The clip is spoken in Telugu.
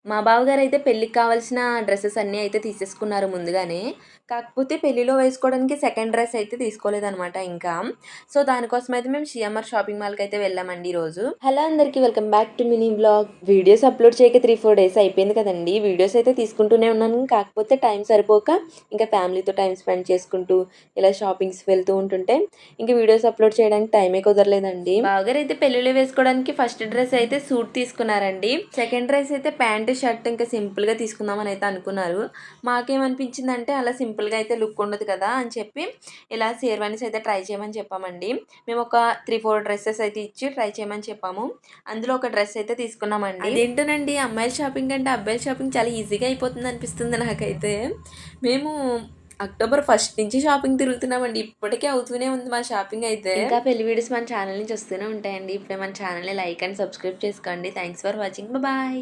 మా బావగారైతే పెళ్ళికి కావాల్సిన డ్రెసెస్ అన్నీ అయితే తీసేసుకున్నారు ముందుగానే. కాకపోతే పెళ్ళిలో వేసుకోవడానికి సెకండ్ డ్రెస్ అయితే తీసుకోలేదనమాట ఇంకా. సో, దానికోసమయితే మేము సీఎంఆర్ షాపింగ్ మాల్‌కయితే వెళ్ళామండి ఈరోజు. హలో అందరికీ welcome back to mini vlog. Videos upload చేయక 3, 4 డేస్ అయిపోయింది కదండీ. వీడియోస్ అయితే తీసుకుంటూనే ఉన్నాను. కాకపోతే టైం సరిపోక ఇంకా ఫ్యామిలీతో టైం స్పెండ్ చేసుకుంటూ ఇలా షాపింగ్స్‌కి వెళ్తూ ఉంటుంటే ఇంక వీడియోస్ అప్‌లోడ్ చేయడానికి టైమే కుదరలేదండి. బావగారైతే పెళ్ళిలో వేసుకోవడానికి ఫస్ట్ డ్రెస్ అయితే సూట్ తీసుకున్నారండి. సెకండ్ డ్రెస్ అయితే ప్యాంట్, షర్ట్ ఇంకా సింపుల్‌గా తీసుకుందామని అయితే అనుకున్నారు. మాకేమనిపించిందంటే అలా సింపుల్‌గా అయితే లుక్ ఉండదు కదా అని చెప్పి ఇలా షేర్వానీస్ అయితే ట్రై చేయమని చెప్పామండి. మేము ఒక 3, 4 డ్రెసెస్ అయితే ఇచ్చి ట్రై చేయమని చెప్పాము. అందులో ఒక డ్రెస్ అయితే తీసుకున్నామండి. అదేంటోనండి అమ్మాయిల షాపింగ్ అంటే అబ్బాయిల షాపింగ్ చాలా ఈజీగా అయిపోతుంది అనిపిస్తుంది నాకైతే. మేము అక్టోబర్ 1 నుంచి షాపింగ్ తిరుగుతున్నామండి. ఇప్పటికే అవుతూనే ఉంది మా షాపింగ్ అయితే. ఇంకా పెళ్లి వీడియోస్ మన ఛానల్ నుంచి వస్తూనే ఉంటాయండి. ఇప్పుడే మన ఛానల్‌ని లైక్ అండ్ సబ్స్క్రైబ్ చేసుకోండి. Thanks for watching. బాయ్.